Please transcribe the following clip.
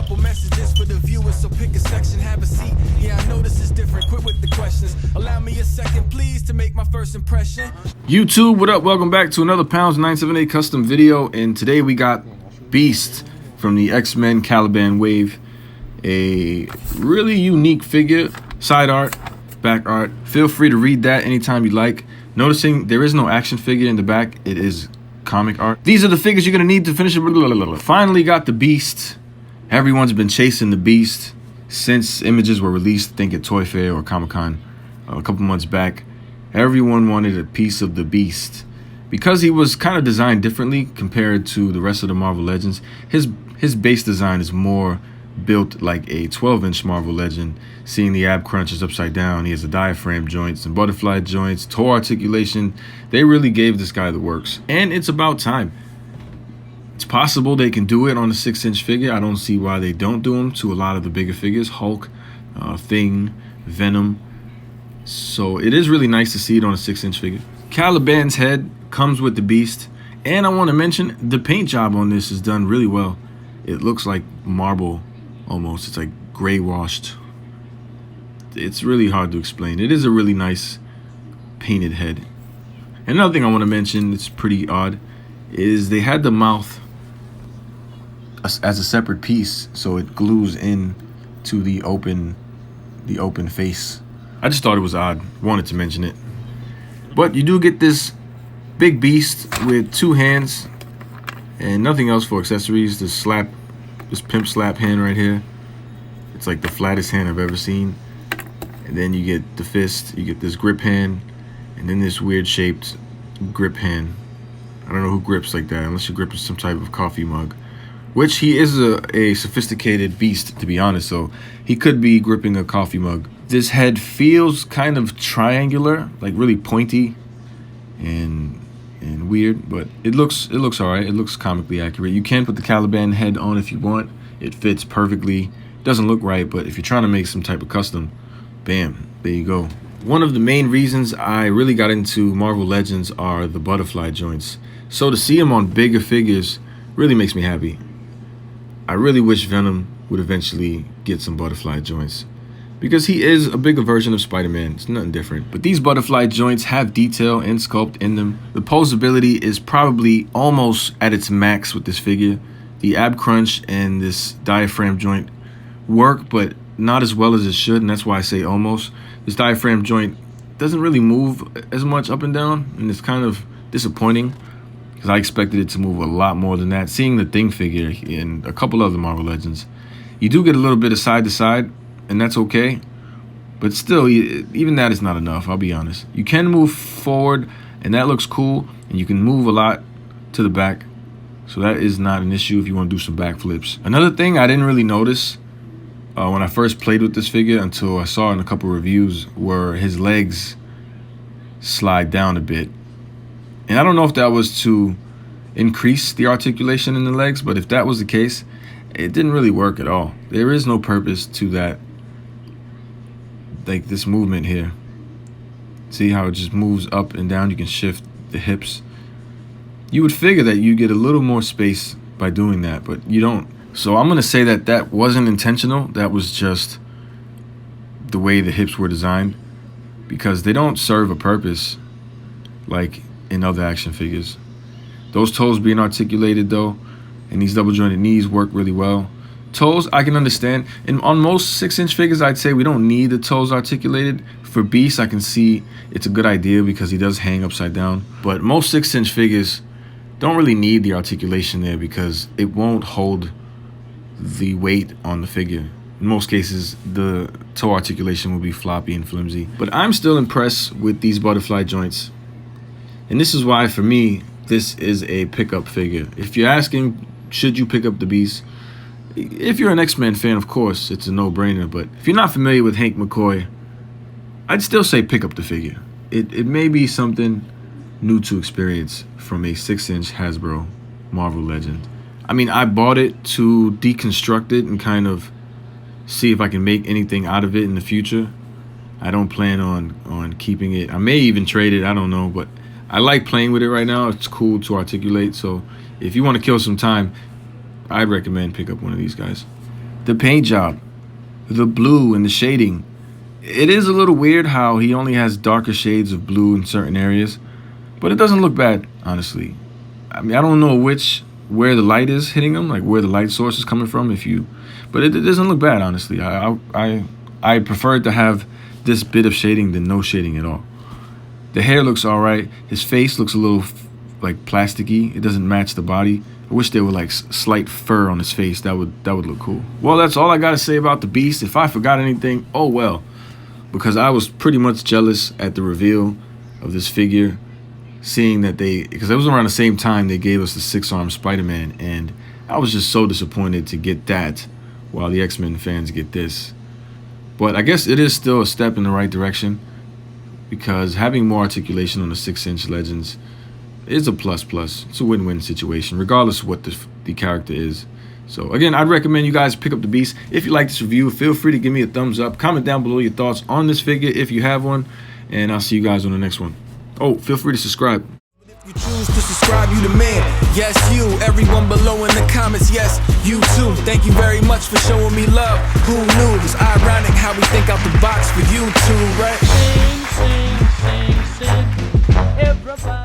couple messages for the viewers, so pick a section, have a seat. Yeah, I know this is different. Quit with the questions. Allow me a second, please, to make my first impression. YouTube, what up? Welcome back to another Pounds 978 custom video, and today we got Beast from the X-Men Caliban wave. A really unique figure, side art, back art. Feel free to read that anytime you like. Noticing there is no action figure in the back, it is comic art. These are the figures you're gonna need to finish it. Finally got the Beast. Everyone's been chasing the Beast since images were released, I think at Toy Fair or Comic-Con a couple months back. Everyone wanted a piece of the Beast because he was kind of designed differently compared to the rest of the Marvel Legends. His base design is more built like a 12-inch Marvel Legend. Seeing the ab crunch is upside down. He has the diaphragm joints and butterfly joints, toe articulation. They really gave this guy the works, and it's about time. It's possible they can do it on a 6-inch figure. I don't see why they don't do them to a lot of the bigger figures, Hulk, Thing, Venom. So it is really nice to see it on a 6-inch figure. Caliban's head comes with the Beast, and I want to mention the paint job on this is done really well. It looks like marble almost. It's like gray washed. It's really hard to explain. It is a really nice painted head. Another thing I want to mention that's pretty odd is they had the mouth as a separate piece, so it glues in to the open face. I just thought it was odd. Wanted to mention it. But you do get this big Beast with 2 hands and nothing else for accessories. This pimp slap hand right here. It's like the flattest hand I've ever seen. And then you get the fist, you get this grip hand, and then this weird shaped grip hand. I don't know who grips like that unless you grip some type of coffee mug, which he is a sophisticated Beast, to be honest, so he could be gripping a coffee mug. This head feels kind of triangular, like really pointy and weird, but it looks all right. It looks comically accurate. You can put the Caliban head on if you want. It fits perfectly. Doesn't look right, but if you're trying to make some type of custom, bam, there you go. One of the main reasons I really got into Marvel Legends are the butterfly joints. So to see them on bigger figures really makes me happy. I really wish Venom would eventually get some butterfly joints, because he is a bigger version of Spider-Man. It's nothing different. But these butterfly joints have detail and sculpt in them. The posability is probably almost at its max with this figure. The ab crunch and this diaphragm joint work, but not as well as it should, and that's why I say almost. This diaphragm joint doesn't really move as much up and down, and it's kind of disappointing because I expected it to move a lot more than that. Seeing the Thing figure in a couple other Marvel Legends, you do get a little bit of side to side, and that's okay, but still, even that is not enough, I'll be honest. You can move forward, and that looks cool, and you can move a lot to the back, so that is not an issue if you want to do some backflips. Another thing I didn't really notice when I first played with this figure until I saw in a couple reviews were his legs slide down a bit. And I don't know if that was to increase the articulation in the legs, but if that was the case, it didn't really work at all. There is no purpose to that, like this movement here. See how it just moves up and down? You can shift the hips. You would figure that you get a little more space by doing that, but you don't. So I'm going to say that that wasn't intentional. That was just the way the hips were designed, because they don't serve a purpose like in other action figures. Those toes being articulated though, and these double jointed knees work really well. Toes, I can understand. And on most 6-inch figures, I'd say we don't need the toes articulated. For Beast, I can see it's a good idea because he does hang upside down. But most 6-inch figures don't really need the articulation there because it won't hold the weight on the figure. In most cases, the toe articulation will be floppy and flimsy. But I'm still impressed with these butterfly joints. And this is why, for me, this is a pickup figure. If you're asking, should you pick up the Beast? If you're an X-Men fan, of course, it's a no-brainer. But if you're not familiar with Hank McCoy, I'd still say pick up the figure. It may be something new to experience from a 6-inch Hasbro Marvel Legend. I mean, I bought it to deconstruct it and kind of see if I can make anything out of it in the future. I don't plan on keeping it. I may even trade it, I don't know, but I like playing with it right now. It's cool to articulate, so if you want to kill some time, I'd recommend pick up one of these guys. the paint job, the blue and the shading. It is a little weird how he only has darker shades of blue in certain areas, but it doesn't look bad, honestly. I mean, I don't know where the light is hitting him, like where the light source is coming from, but it doesn't look bad, honestly. I prefer to have this bit of shading than no shading at all. The hair looks all right. His face looks a little like plasticky. It doesn't match the body. I wish there were like slight fur on his face. That would look cool. Well, that's all I gotta say about the Beast. If I forgot anything, oh well, because I was pretty much jealous at the reveal of this figure, seeing that because it was around the same time they gave us the 6-armed Spider-Man, and I was just so disappointed to get that while the X-Men fans get this. But I guess it is still a step in the right direction, because having more articulation on the 6-inch Legends is a plus. It's a win-win situation, regardless of what the character is. So again, I'd recommend you guys pick up the Beast. If you like this review, feel free to give me a thumbs up. Comment down below your thoughts on this figure if you have one, and I'll see you guys on the next one. Oh, feel free to subscribe. You choose to subscribe, you the man. Yes, you. Everyone below in the comments, yes, you too. Thank you very much for showing me love. Who knew? It's ironic how we think out the box for you too, right? Sing, sing, sing, sing. Everybody.